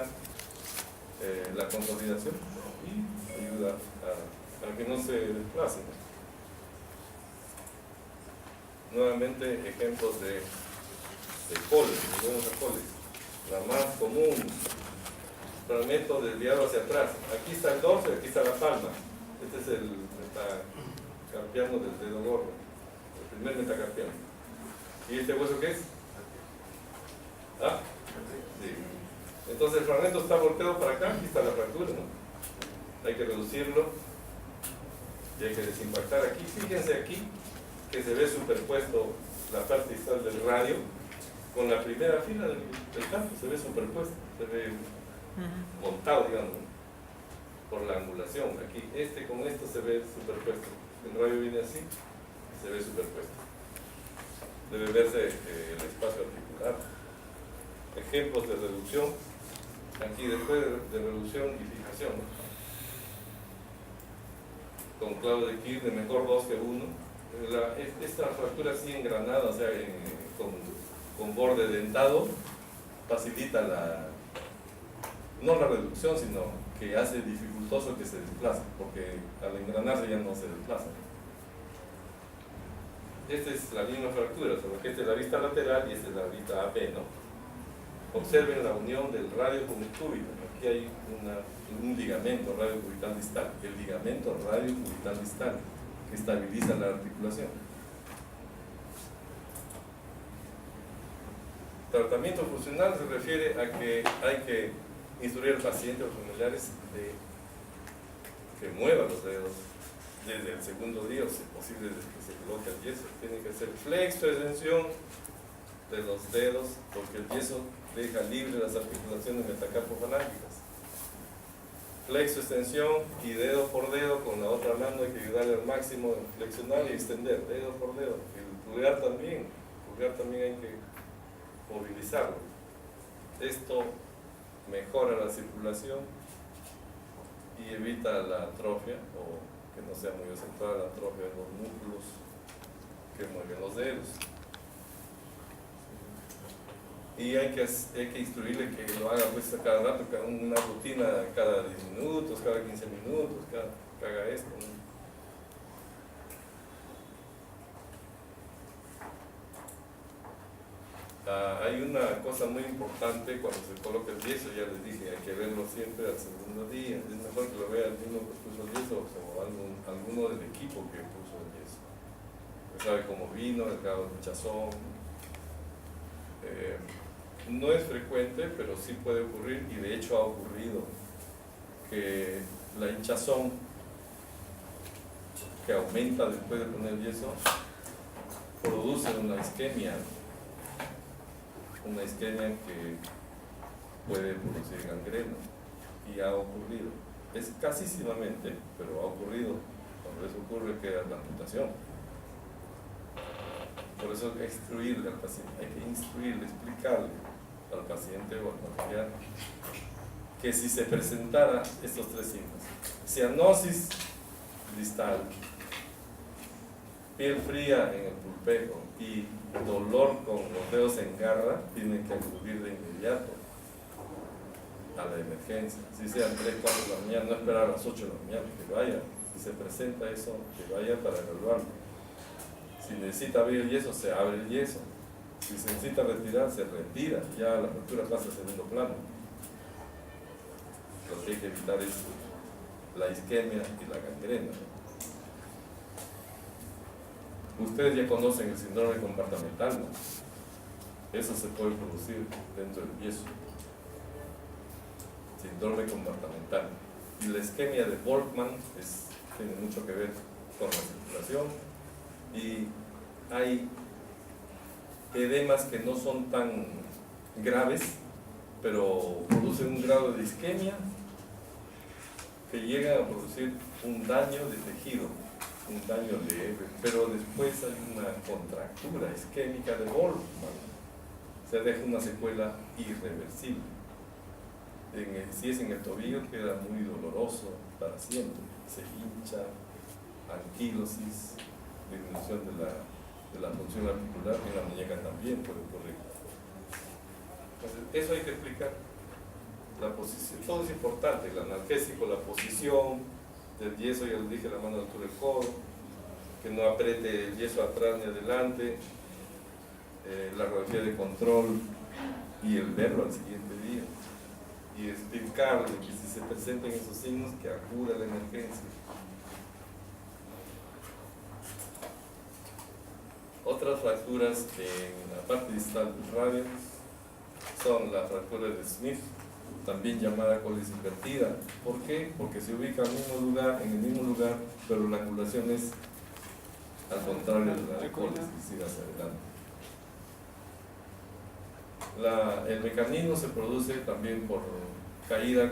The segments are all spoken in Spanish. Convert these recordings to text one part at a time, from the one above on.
facilita la consolidación y ayuda a que no se desplace. Nuevamente ejemplos de coles, volvemos a coles. La más común, fragmento desviado hacia atrás. Aquí está el dorso y aquí está la palma. Este es el metacarpiano del dedo gordo, el primer metacarpiano. ¿Y este hueso qué es? ¿Ah? Sí. Entonces el fragmento está volteado para acá, aquí está la fractura, ¿no? Hay que reducirlo y hay que desimpactar aquí. Fíjense aquí que se ve superpuesto la parte distal del radio con la primera fila del campo, se ve superpuesto, se ve montado, digamos, por la angulación. Aquí con esto se ve superpuesto. El radio viene así, se ve superpuesto. Debe verse el espacio articular. Ejemplos de reducción. Aquí después de reducción y fijación, ¿no? Con clavo de Kirk de mejor 2 que 1. Esta fractura así engranada, o sea, con borde dentado, facilita no la reducción, sino que hace dificultoso que se desplace, porque al engranarse ya no se desplaza. Esta es la misma fractura, solo que esta es la vista lateral y esta es la vista AP, ¿no? Observen la unión del radio con el cúbito. Aquí hay un ligamento radiocubital distal, el ligamento radiocubital distal, que estabiliza la articulación. Tratamiento funcional se refiere a que hay que instruir al paciente o familiares de que mueva los dedos desde el segundo día, o si es posible desde que se coloque el yeso. Tiene que ser flexo, extensión de los dedos, porque el yeso deja libre las articulaciones metacarpofalángicas. Flexo, extensión y dedo por dedo, con la otra mano hay que ayudarle al máximo, flexionar y extender, dedo por dedo. El pulgar también hay que movilizarlo. Esto mejora la circulación y evita la atrofia, o que no sea muy acentuada la atrofia de los músculos que mueven los dedos. Y hay que instruirle que lo haga pues a cada rato, una rutina cada 10 minutos, cada 15 minutos, que haga esto, ¿no? Hay una cosa muy importante cuando se coloca el yeso, ya les dije, hay que verlo siempre al segundo día. Es mejor que lo vea el mismo que puso el yeso o alguno del equipo que puso el yeso. Sabe cómo vino, el grado de hinchazón. No es frecuente, pero sí puede ocurrir, y de hecho ha ocurrido, que la hinchazón que aumenta después de poner yeso produce una isquemia que puede producir gangrena, y ha ocurrido, escasísimamente, pero ha ocurrido. Cuando eso ocurre queda la amputación. Por eso hay que instruirle al paciente, explicarle al paciente o al familiar que si se presentara estos tres signos: cianosis distal, piel fría en el pulpejo y dolor con los dedos en garra, tienen que acudir de inmediato a la emergencia. Si sean 3, 4 de la mañana, no esperar a las 8 de la mañana, que vaya. Si se presenta eso, que vaya para evaluarlo. Si necesita abrir el yeso, se abre el yeso. Si se necesita retirar, se retira. Ya la fractura pasa a segundo plano. Lo que hay que evitar es la isquemia y la gangrena. Ustedes ya conocen el síndrome compartimental, ¿no? Eso se puede producir dentro del yeso. Síndrome compartimental. Y la isquemia de Volkmann tiene mucho que ver con la circulación. Y hay edemas que no son tan graves, pero producen un grado de isquemia que llegan a producir un daño de tejido, un daño leve, pero después hay una contractura isquémica de Volkmann. Se deja una secuela irreversible. Si es en el tobillo, queda muy doloroso para siempre. Se hincha, anquilosis, disminución de la función articular, en la muñeca también puede ocurrir. Entonces, eso hay que explicar. la posición, todo es importante, el analgésico, la posición del yeso, ya les dije, la mano a la altura del codo, que no apriete el yeso atrás ni adelante, la radiografía de control y el verlo al siguiente día, y explicarle que si se presentan esos signos, que acuda a la emergencia. Otras fracturas en la parte distal del radio son la fractura de Smith, también llamada colis invertida. ¿Por qué? Porque se ubica en el mismo lugar, pero la angulación es al contrario de la de colis, y sigue hacia adelante. El mecanismo se produce también por caída,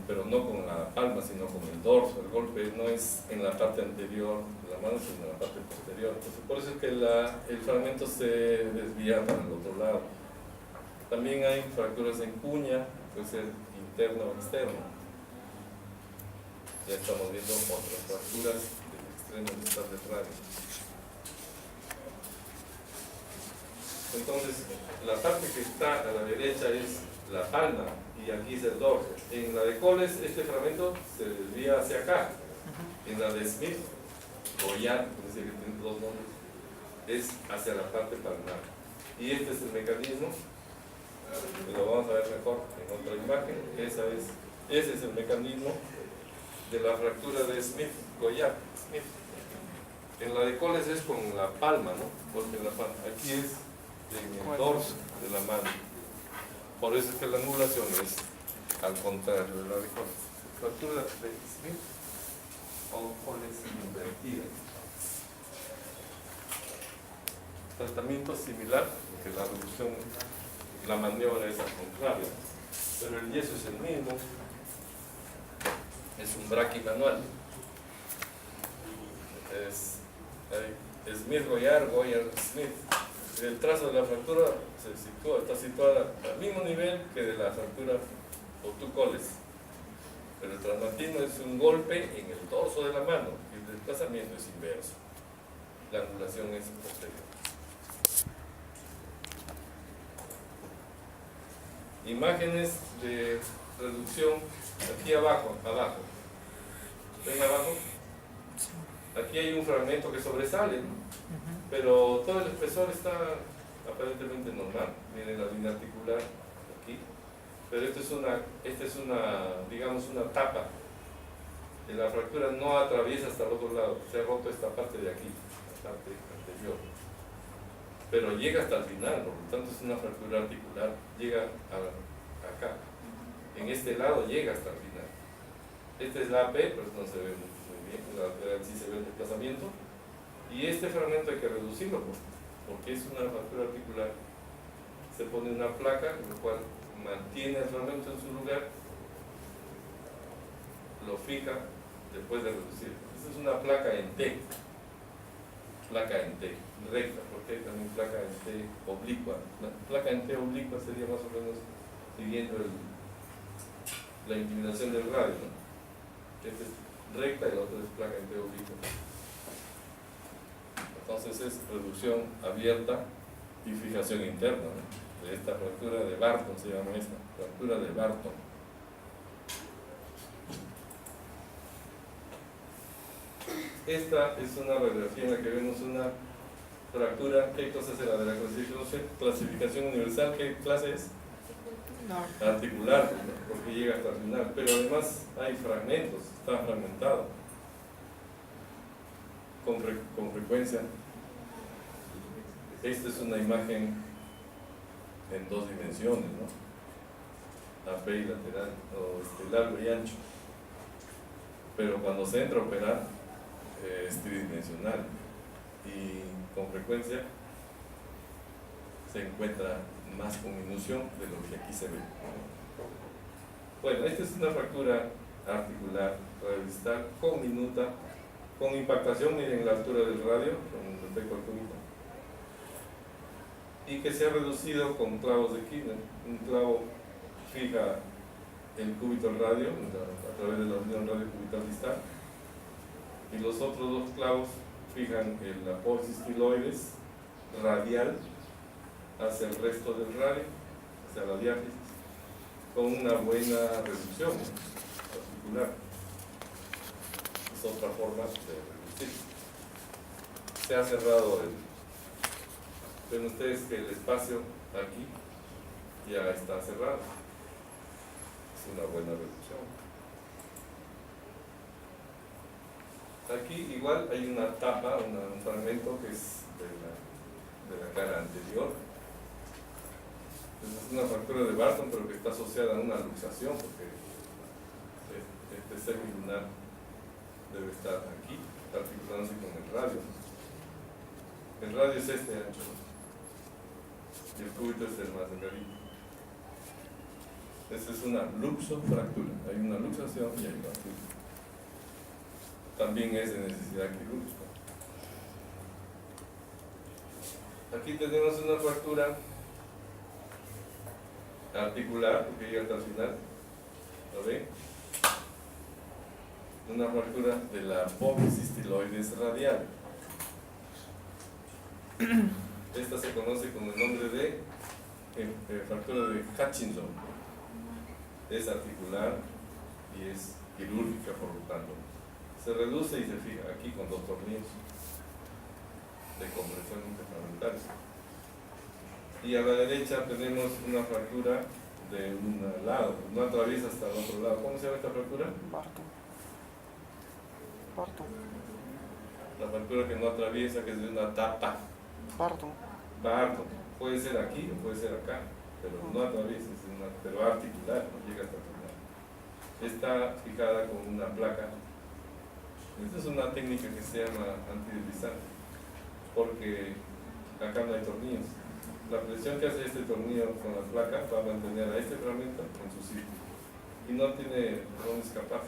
pero no con la palma, sino con el dorso. El golpe no es en la parte anterior de la mano, sino en la parte posterior. Entonces, por eso es que el fragmento se desvía para el otro lado. También hay fracturas en cuña, puede ser interna o externa. Ya estamos viendo otras fracturas del extremo distal del radio. Entonces, la parte que está a la derecha es la palma y aquí es el dorso. En la de Coles, este fragmento se desvía hacia acá. En la de Smith, Goyard, que tiene dos nombres, es hacia la parte palmar. Y este es el mecanismo, que lo vamos a ver mejor en otra imagen. Ese es el mecanismo de la fractura de Smith, Goyard. Smith. En la de Coles es con la palma, ¿no? Porque la palma, aquí es en el dorso de la mano. Por eso es que la angulación es al contrario de la de Coles. Fractura de Smith o Coles invertida. Tratamiento similar, porque la reducción, la maniobra es al contrario, pero el yeso es el mismo, es un braquimanual. Es Smith Goyard, Goyard Smith. El trazo de la fractura está situada al mismo nivel que de la fractura Otu-Coles, pero el traumatismo es un golpe en el dorso de la mano y el desplazamiento es inverso. La angulación es posterior. Imágenes de reducción aquí abajo. ¿Ven abajo? Aquí hay un fragmento que sobresale, ¿no? Pero todo el espesor está aparentemente normal. Miren la línea articular aquí. Pero esta es una, digamos, una tapa. La fractura no atraviesa hasta el otro lado. Se ha roto esta parte de aquí, la parte anterior. Pero llega hasta el final, por lo tanto es una fractura articular. Llega acá. En este lado llega hasta el final. Esta es la AP, pero no se ve muy bien. En la lateral sí se ve el desplazamiento. Y este fragmento hay que reducirlo porque es una fractura articular. Se pone una placa, lo cual mantiene el fragmento en su lugar, lo fija después de reducir. Esta es una placa en T, recta, porque hay también placa en T oblicua. La placa en T oblicua sería más o menos siguiendo la inclinación del radio, ¿no? Esta es recta y la otra es placa en T oblicua. Entonces es reducción abierta y fijación interna, ¿no? De esta fractura de Barton, se llama esta, fractura de Barton. Esta es una radiografía en la que vemos una fractura. ¿Qué clase es la de la clasificación universal? ¿Qué clase es? No. Articular, porque llega hasta el final, pero además hay fragmentos, está fragmentado con frecuencia. Esta es una imagen en dos dimensiones, ¿no? AP y lateral, o largo y ancho. Pero cuando se entra a operar, es tridimensional y con frecuencia se encuentra más conminución de lo que aquí se ve. Bueno, esta es una fractura articular radiodistal con minuta, con impactación, miren la altura del radio con respecto al cúbito, y que se ha reducido con clavos de Kidner. Un clavo fija el cúbito al radio a través de la unión radio-cubital distal, y los otros dos clavos fijan el apófisis estiloides radial hacia el resto del radio, hacia la diáfisis, con una buena reducción articular. Es otra forma de reducir. Se ha cerrado ven ustedes que el espacio aquí ya está cerrado. Es una buena reducción. Aquí igual hay una tapa, un fragmento que es de la cara anterior. Es una fractura de Barton, pero que está asociada a una luxación, porque este semilunar debe estar aquí, articulándose con el radio. El radio es este ancho, y el cúbito es el más delgadito. Esta es una luxofractura. Hay una luxación y hay una fractura. También es de necesidad quirúrgica. Aquí tenemos una fractura articular, porque llega hasta el final. ¿Lo ven? Una fractura de la apófisis tiloides radial. Esta se conoce con el nombre de fractura de Hutchinson. Es articular y es quirúrgica, por lo tanto. Se reduce y se fija aquí con 2 tornillos de compresión interfragmentaria. Y a la derecha tenemos una fractura de un lado, no atraviesa hasta el otro lado. ¿Cómo se llama esta fractura? Barton. La fractura que no atraviesa, que es de una tapa. Barton. Puede ser aquí o puede ser acá, pero no atraviesa, pero articular, no llega hasta el final. Está fijada con una placa. Esta es una técnica que se llama antideslizante, porque acá no hay tornillos. La presión que hace este tornillo con la placa va a mantener a este fragmento en su sitio y no tiene dónde escapar.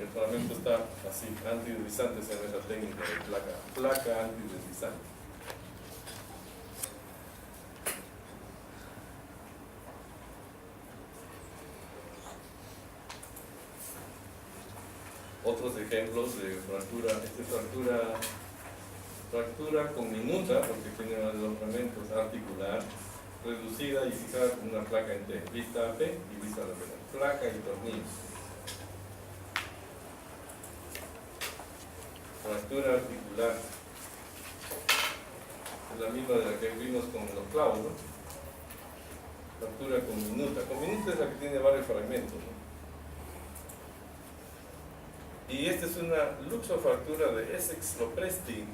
El fragmento está así, antideslizante, se llama esa técnica de placa antideslizante. Otros ejemplos de fractura, fractura conminuta, porque tiene más de 2 fragmentos, articular, reducida y fijada con una placa en T, vista AP y vista lateral, placa y tornillos. Fractura articular, es la misma de la que vimos con los clavos, ¿no? Fractura conminuta es la que tiene varios fragmentos, ¿no? Y esta es una luxofractura de Essex-Lopresti.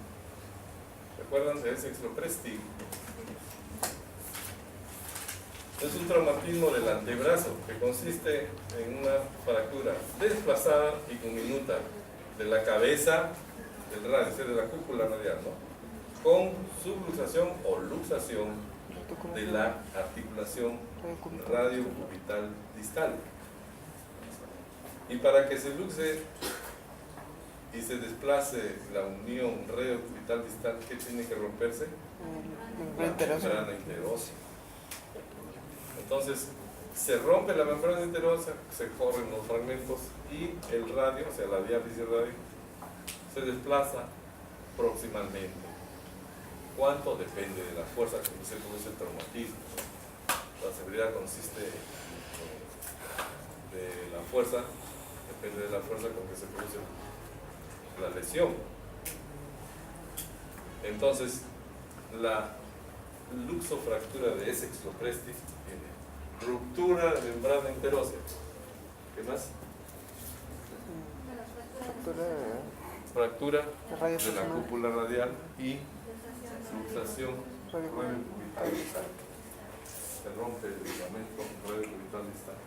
¿Recuerdan de Essex-Lopresti? Es un traumatismo del antebrazo que consiste en una fractura desplazada y conminuta de la cabeza del radio, es decir, de la cúpula radial, ¿no? Con subluxación o luxación de la articulación radiocubital distal. Y para que se luxe y se desplace la unión radiocubital distal, ¿qué tiene que romperse? La membrana interósea. Entonces, se rompe la membrana interósea, se corren los fragmentos y el radio, o sea, la diálisis radio, se desplaza proximalmente. ¿Cuánto? Depende de la fuerza con que se produce el traumatismo. La severidad consiste de la fuerza, depende de la fuerza con que se produce la lesión. Entonces, la luxofractura de Essex-Lopresti tiene ruptura de membrana interósea. ¿Qué más? Fractura de la cúpula radial y luxación radiocubital distal. Se rompe el ligamento radiocubital distal.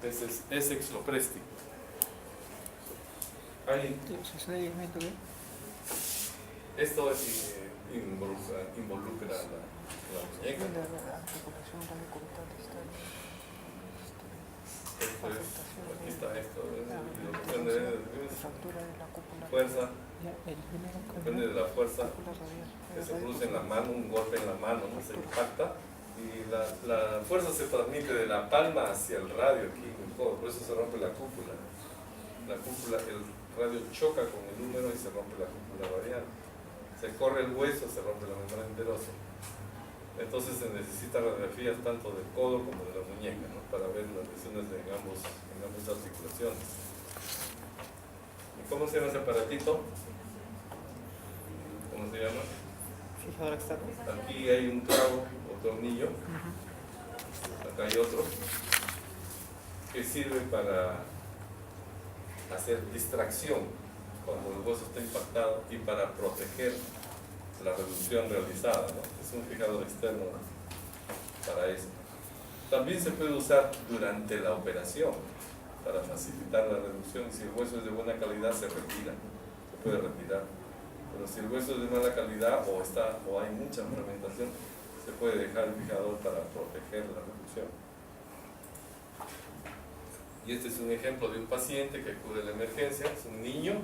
Ese es Essex-Lopresti. Esto es, involucra la muñeca. Esto es, aquí está esto, fuerza, depende de la fuerza que se produce en la mano, un golpe en la mano, ¿no? Se impacta y la fuerza se transmite de la palma hacia el radio aquí en el codo, por eso se rompe la cúpula. El radio choca con el húmero y se rompe la cúpula radial. Se corre el hueso, se rompe la membrana interósea. Entonces se necesitan radiografías tanto del codo como de la muñeca, ¿no? Para ver las lesiones en ambas articulaciones. ¿Y cómo se llama ese aparatito? ¿Cómo se llama? Fijador externo. Aquí hay un clavo o tornillo, acá hay otro, que sirve para hacer distracción cuando el hueso está impactado y para proteger la reducción realizada, ¿no? Es un fijador externo para eso. También se puede usar durante la operación para facilitar la reducción. Si el hueso es de buena calidad, se retira, se puede retirar. Pero si el hueso es de mala calidad o hay mucha fragmentación, se puede dejar el fijador para proteger la reducción. Y este es un ejemplo de un paciente que acude a la emergencia, es un niño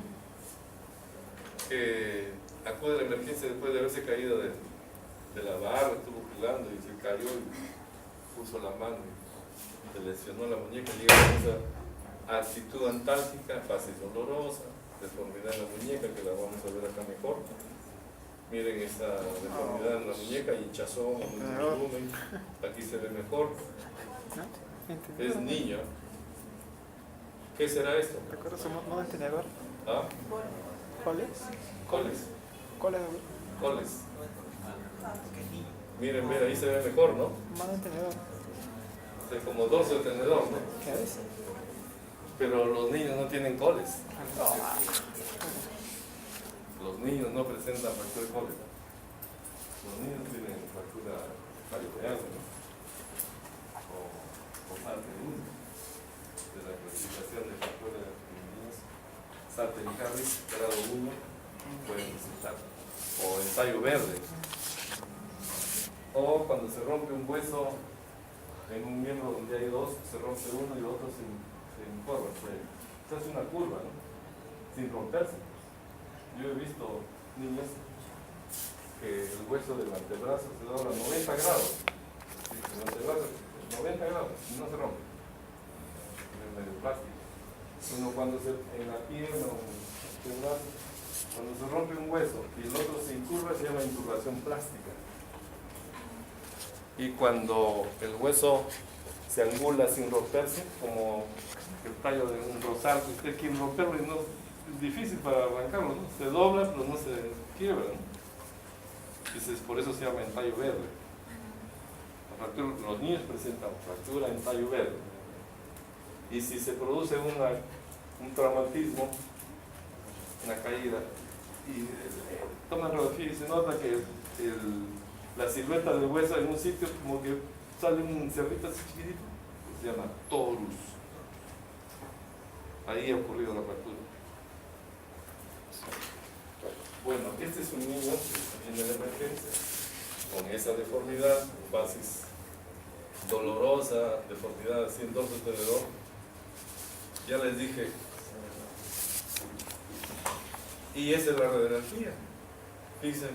que acude a la emergencia después de haberse caído de la barra, estuvo jugando y se cayó y puso la mano y se lesionó la muñeca, llega con esa actitud antálgica, fase dolorosa, deformidad en la muñeca, que la vamos a ver acá mejor. Miren esa deformidad en la muñeca, hinchazón, volumen, aquí se ve mejor. Es niño. ¿Qué será esto? ¿Recuerdas su modo de tenedor? ¿Ah? ¿Coles? Coles. ¿Coles? Coles. Miren, ahí se ve mejor, ¿no? Modo de tenedor. Es como dorso de tenedor, ¿no? ¿Qué es? Pero los niños no tienen coles. Los niños no presentan fractura de coles. Los niños tienen fractura parietal, ¿no? O parte 1 de la clasificación de fractura de niños. Salter y Harris, grado 1, pueden presentar. O ensayo verde. O cuando se rompe un hueso en un miembro donde hay dos, se rompe uno y el otro se encorva. Se hace una curva, ¿no? Sin romperse. Yo he visto niños que el hueso del antebrazo se dobla 90 grados. Sí, el antebrazo 90 grados y no se rompe. Es medio plástico. Uno cuando en la pierna o en el brazo, cuando se rompe un hueso y el otro se incurva, se llama incurvación plástica. Y cuando el hueso se angula sin romperse, como el tallo de un rosal, que usted quiere romperlo y no es difícil para arrancarlo, ¿no? Se dobla pero no se quiebra, ¿no? Entonces, por eso se llama entallo verde. Los niños presentan fractura en tallo verde. Y si se produce un traumatismo, una caída, y toman radiografía y se nota que la silueta del hueso en un sitio como que sale un cerrito así chiquitito, se llama torus. Ahí ha ocurrido la fractura. Bueno, este es un niño que viene de emergencia con esa deformidad, fases dolorosa, deformidad así en dorso tenedor. Ya les dije. Y esa es la radiografía. Dicen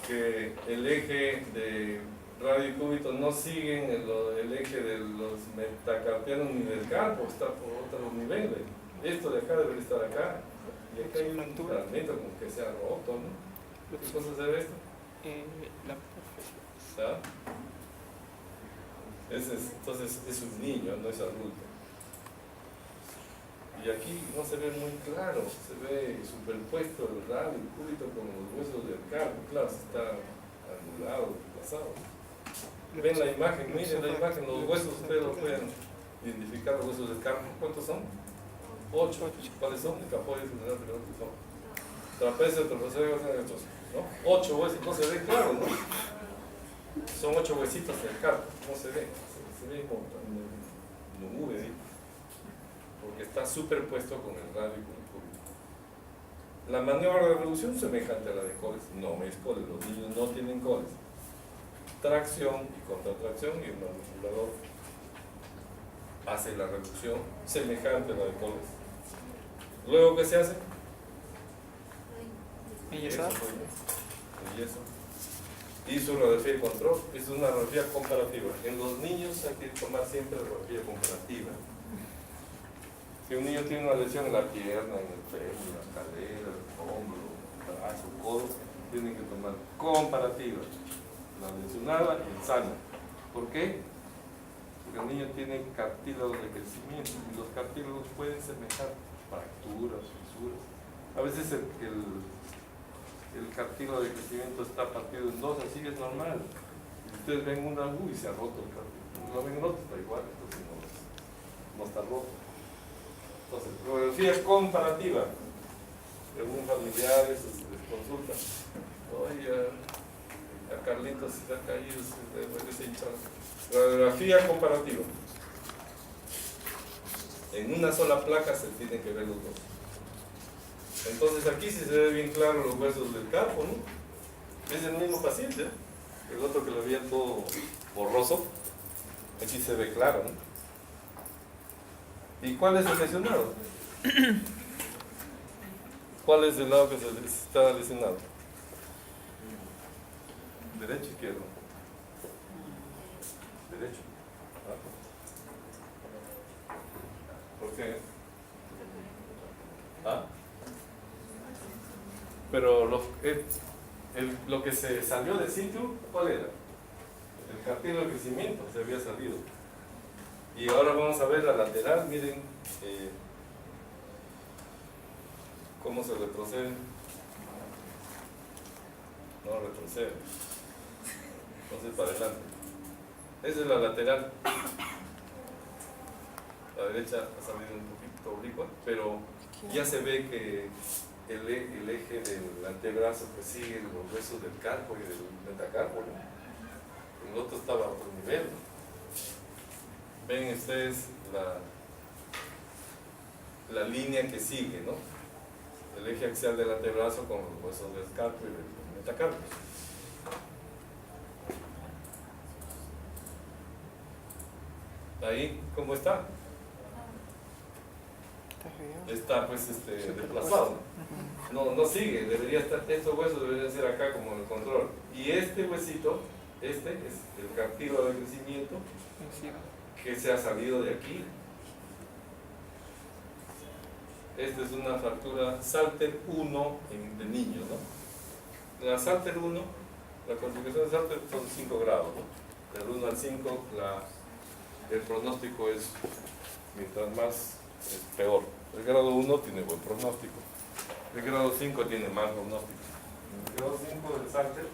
que el eje de radio y cúbito no siguen el eje de los metacarpianos ni del carpo, está por otros niveles. Esto de acá debe estar acá. Y acá hay un fragmento como que se ha roto, ¿no? ¿Qué cosa se ve esto? ¿Ah? Entonces es un niño, no es adulto. Y aquí no se ve muy claro, se ve superpuesto el radio y cúbito con los huesos del carpo. Claro, está angulado, desplazado. Ven la imagen, miren la imagen, los huesos ustedes lo pueden identificar, los huesos del carpo. ¿Cuántos son? 8. ¿Cuáles son? El capoide, el que son. Trapecio, trapecio, estos, ¿no? 8 huesos, no se ve claro, ¿no? Son 8 huesitos del carpo, no se ve. Se ve como en nube, ¿sí? Porque está superpuesto con el radio y con el cúbito. La maniobra de reducción semejante a la de coles, no es coles, los niños no tienen coles. Tracción y contratracción, y el manipulador hace la reducción semejante a la de coles. Luego, ¿qué se hace? Y eso. Y su radiografía de control es una radiografía comparativa. En los niños hay que tomar siempre radiografía comparativa. Si un niño tiene una lesión en la pierna, en el fémur, en la cadera, el hombro, el brazo, el codo, tienen que tomar comparativa. la lesionada y el sano. ¿Por qué? Porque el niño tiene cartílagos de crecimiento y los cartílagos pueden semejar fracturas, fisuras. A veces el cartílago de crecimiento está partido en dos, así es normal. Y ustedes ven una, y se ha roto el cartílago. Lo ven en otro, está igual, entonces no está roto. Entonces, radiografía comparativa. Algún familiar les consulta. Oye, a Carlitos se ha caído, se hinchado. Radiografía comparativa. En una sola placa se tienen que ver los dos. Entonces aquí sí se ve bien claro los huesos del carpo, ¿no? Es el mismo paciente, el otro que lo veía todo borroso, aquí se ve claro, ¿no? ¿Y cuál es el lesionado? ¿Cuál es el lado que se está lesionado? ¿Derecho o izquierdo? Derecho. ¿Por qué? ¿Ah? Pero lo que se salió del sitio, ¿cuál era? El cartílago de crecimiento se había salido. Y ahora vamos a ver la lateral, miren cómo se retrocede. No retrocede. Entonces para adelante. Esa es la lateral. La derecha ha salido un poquito oblicua, pero ya se ve que el eje del antebrazo que sigue los huesos del carpo y del metacarpo, ¿no? El otro estaba a otro nivel, ¿no? Ven ustedes la línea que sigue, ¿no? El eje axial del antebrazo con los huesos del carpo y del metacarpo. Ahí, ¿cómo está? Está pues desplazado. No sigue, debería estar, estos huesos deberían ser acá como en el control. Y este huesito, este es el cartílago de crecimiento que se ha salido de aquí. Esta es una fractura Salter 1 de niños, ¿no? La Salter 1, la complicación de Salter son 5 grados, ¿no? Del 1 al 5 el pronóstico es, mientras más, es peor. El grado 1 tiene buen pronóstico. El grado 5 tiene mal pronóstico. En el grado 5 del Salter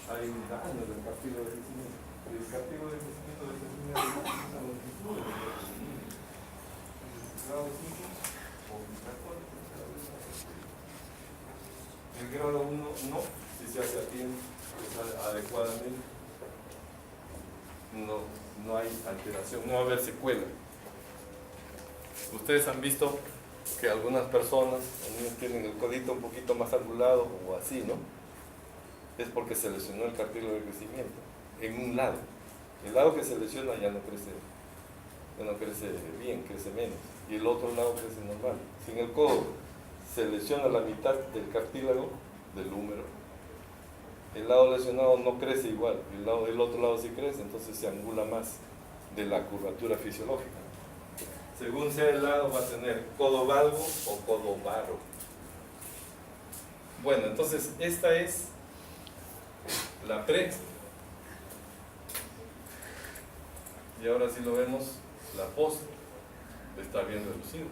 hay un daño del cartílago de crecimiento. El cartílago de crecimiento determina la longitud del crecimiento. El grado 5 el grado 1 no, si se hace a tiempo, adecuadamente, no hay alteración, no va a haber secuela. Ustedes han visto que algunas personas, los niños tienen el codito un poquito más angulado o así, ¿no? Es porque se lesionó el cartílago de crecimiento en un lado. El lado que se lesiona ya no crece bien, crece menos. Y el otro lado crece normal. Si en el codo se lesiona la mitad del cartílago del húmero, el lado lesionado no crece igual, el otro lado sí crece, entonces se angula más de la curvatura fisiológica. Según sea el lado va a tener codo valgo o codo varo. Bueno, entonces esta es la pre. Y ahora sí lo vemos, la post. Está bien reducido.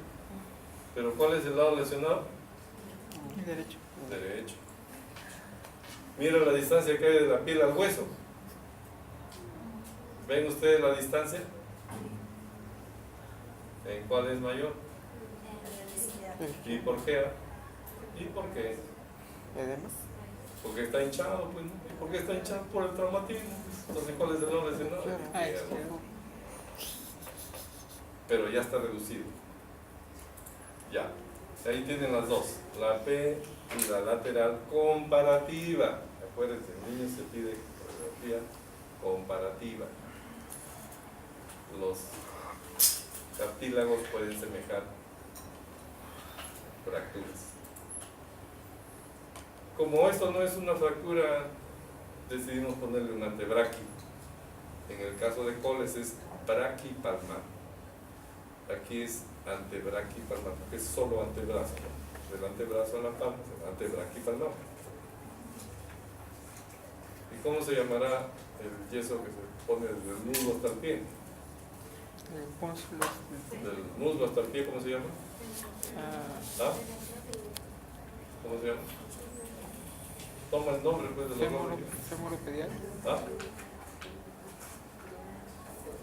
¿Pero cuál es el lado lesionado? El derecho. Derecho. Mira la distancia que hay de la piel al hueso. ¿Ven ustedes la distancia? ¿En cuál es mayor? ¿Y por qué? ¿Y por qué? ¿Edemas? Porque está hinchado, pues, ¿no? ¿Y por qué está hinchado? Por el traumatismo. Entonces, ¿cuál es el lado lesionado? Pero ya está reducido. Ya. Ahí tienen las dos, la P y la lateral comparativa. Acuérdense, el niño se pide radiografía comparativa. Los cartílagos pueden semejar fracturas. Como esto no es una fractura, decidimos ponerle un antebraquio. En el caso de Coles es braquipalmar. Aquí es antebraquipalmar, porque es solo antebrazo, ¿no? Del antebrazo a la palma, antebraquipalmar. ¿Cómo se llamará el yeso que se pone desde el muslo hasta el pie? Del muslo hasta el pie, ¿cómo se llama? ¿Ah? ¿Cómo se llama? Toma el nombre pues, de los nombres. Femoropedial. ¿Ah?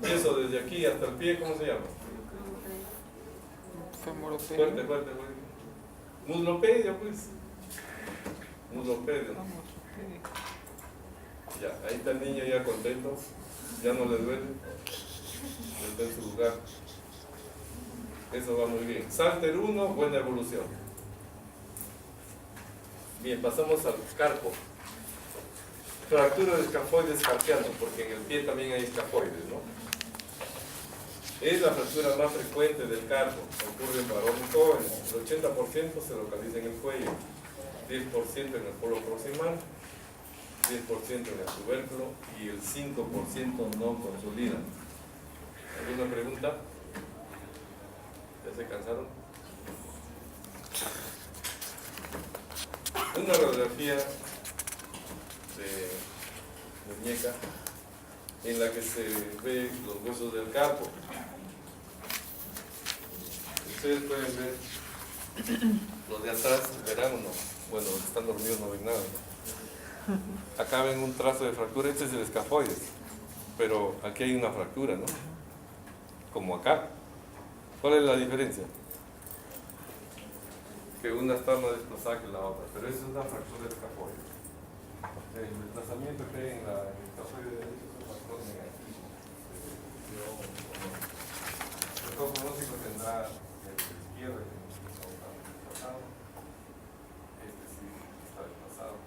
Yeso desde aquí hasta el pie, ¿cómo se llama? Femoropedial. Fuerte, fuerte, fuerte. Muslopedia, pues. Muslopedia. Ya, ahí está el niño ya contento, ya no le duele, está en su lugar. Eso va muy bien. Salter 1, buena evolución. Bien, pasamos al carpo. Fractura de escafoides carpiano, porque en el pie también hay escafoides, ¿no? Es la fractura más frecuente del carpo, ocurre en varones jóvenes. El 80% se localiza en el cuello, 10% en el polo proximal, 10% en el tubérculo y el 5% no consolida. ¿Alguna pregunta? ¿Ya se cansaron? Una radiografía de muñeca en la que se ve los huesos del carpo. Ustedes pueden ver los de atrás, verán uno. Bueno, los que están dormidos no ven nada, ¿no? Acá ven un trazo de fractura, este es el escafoides, pero aquí hay una fractura, ¿no? Como acá. ¿Cuál es la diferencia? Que una está más desplazada que la otra, pero esa es una fractura de escafoides. El desplazamiento que hay en el escafoide derecho es un factor negativo. El factor pronóstico tendrá el izquierdo que no está desplazado. Este sí está desplazado.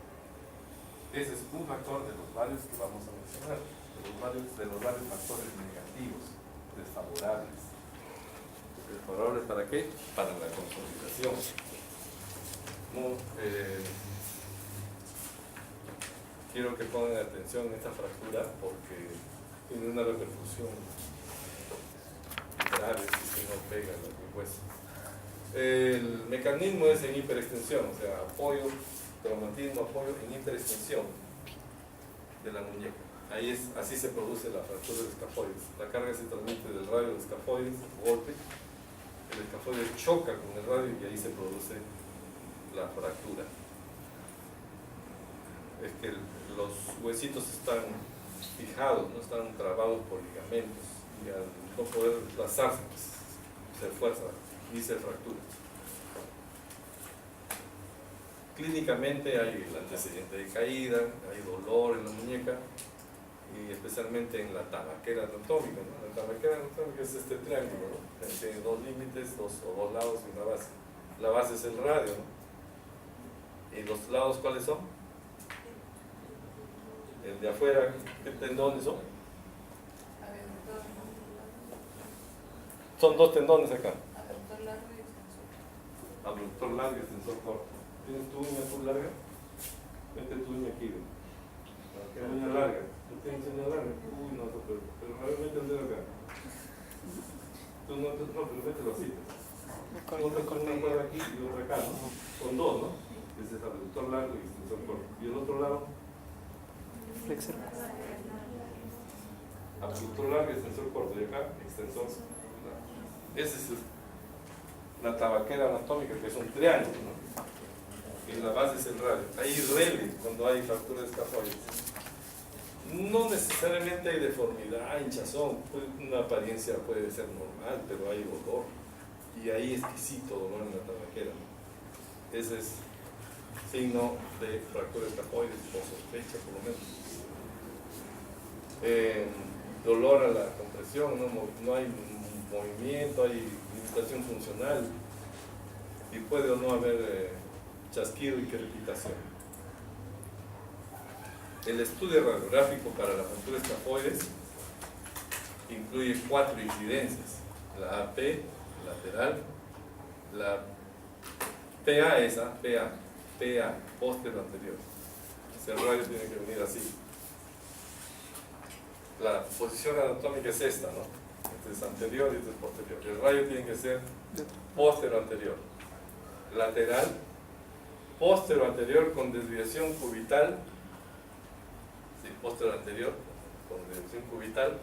Ese es un factor de los varios que vamos a mencionar, de los varios factores negativos, desfavorables. ¿Desfavorables para qué? Para la consolidación. No, quiero que pongan atención en esta fractura porque tiene una repercusión grave si no pega el hueso. El mecanismo es en hiperextensión, o sea, apoyo, traumatismo, apoyo en hiperextensión de la muñeca. Así se produce la fractura del escafoides. La carga se transmite del radio del escafoides, golpe. El escafoide choca con el radio y ahí se produce la fractura. Es que los huesitos están fijados, no están trabados por ligamentos y al no poder desplazarse pues, se fuerza y se fractura. Clínicamente hay el antecedente de caída, hay dolor en la muñeca y especialmente en la tabaquera anatómica, ¿no? La tabaquera anatómica es este triángulo, ¿no? Tiene dos límites, dos lados y una base. La base es el radio, ¿no? ¿Y los lados cuáles son? El de afuera, ¿qué tendones son? Son dos tendones acá. Abductor largo y extensor corto. ¿Tienes tu uña tú larga? Mete tu uña aquí. ¿Qué uña larga? ¿Tú tienes uña larga? Uy, no, pero realmente el dedo acá. Tú no, pero mételo así. Con una cuerda aquí y otra acá, ¿no? Con dos, ¿no? Ese es abductor largo y extensor corto. ¿Y el otro lado? Flexor. Abductor largo y extensor corto. Y acá, extensor. Esa es la tabaquera anatómica, que es un triángulo, ¿no? Y la base es el radio. Hay relieve cuando hay fractura de escafoides. No necesariamente hay deformidad, hinchazón. Una apariencia puede ser normal, pero hay dolor. Y hay exquisito dolor en la tabaquera, ¿no? Ese es signo de fractura de escafoides, o sospecha por lo menos. Dolor a la compresión, no hay movimiento, hay limitación funcional y puede o no haber chasquido y crepitación. El estudio radiográfico para la fractura de escafoides incluye 4 incidencias: la AP, lateral, la PA, PA, póstero anterior. Ese radio tiene que venir así. La posición anatómica es esta, ¿no? Este es anterior y este es posterior. El rayo tiene que ser póstero anterior. Lateral, póstero anterior con desviación cubital, posterior anterior con deviación cubital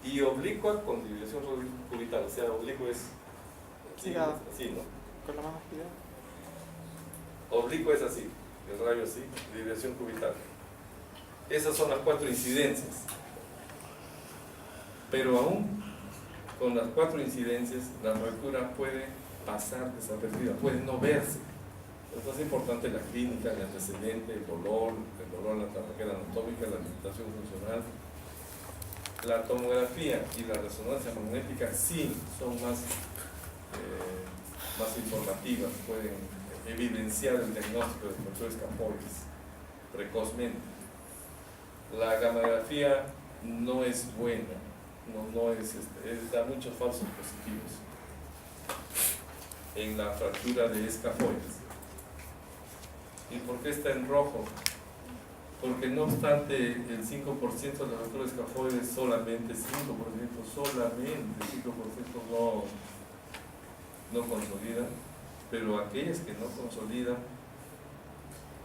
y oblicua con deviación cubital, o sea, oblicuo es Girado. así, ¿no? Con la mano girada. Oblicuo es así, el rayo así, deviación cubital. Esas son las 4 incidencias. Pero aún con las 4 incidencias, la fractura puede pasar desapercibida, puede no verse. Entonces es importante la clínica, el antecedente, el dolor en la tarjeta anatómica, la limitación funcional. La tomografía y la resonancia magnética sí son más informativas, pueden evidenciar el diagnóstico de fracturas escafoides precozmente. La gammagrafía no es buena, da muchos falsos positivos en la fractura de escafoides. ¿Y por qué está en rojo? Porque no obstante el 5% de las fracturas escafoides, solamente 5% no consolidan, pero aquellas que no consolidan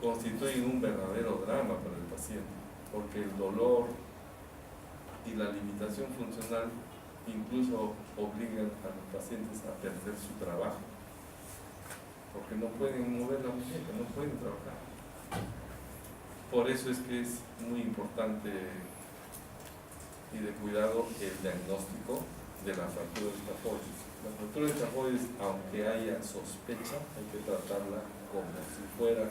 constituyen un verdadero drama para el paciente, porque el dolor y la limitación funcional incluso obligan a los pacientes a perder su trabajo, porque no pueden mover la muñeca, no pueden trabajar. Por eso es que es muy importante y de cuidado el diagnóstico de la fractura de escafoides. La fractura de escafoides, aunque haya sospecha, hay que tratarla como si fuera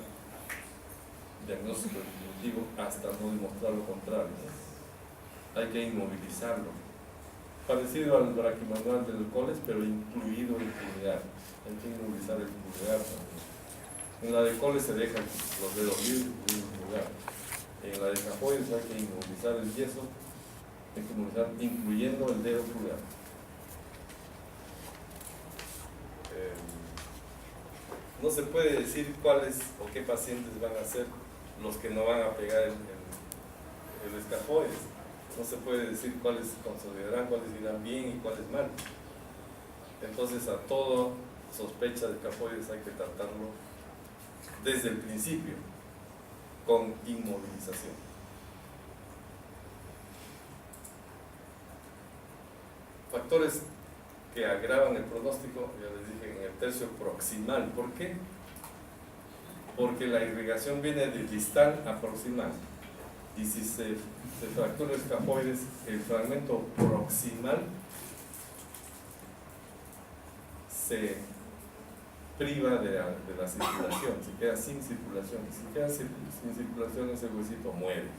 diagnóstico definitivo hasta no demostrar lo contrario, ¿no? Hay que inmovilizarlo. Parecido al braquimanual del coles, pero incluido el pulgar. Hay que inmovilizar el pulgar también. En la de coles se dejan los dedos libres y el pulgar. En la de escafoides hay que inmovilizar el yeso, hay que inmovilizar incluyendo el dedo pulgar. No se puede decir cuáles o qué pacientes van a ser los que no van a pegar el escafoides. No se puede decir cuáles consolidarán, cuáles irán bien y cuáles mal. Entonces a toda sospecha de escafoides hay que tratarlo desde el principio con inmovilización. Factores que agravan el pronóstico, ya les dije, en el tercio proximal. ¿Por qué? Porque la irrigación viene de distal a proximal. Y si se fractura el escafoides, el fragmento proximal se priva de la circulación, se queda sin circulación. Si queda sin circulación, ese huesito muere.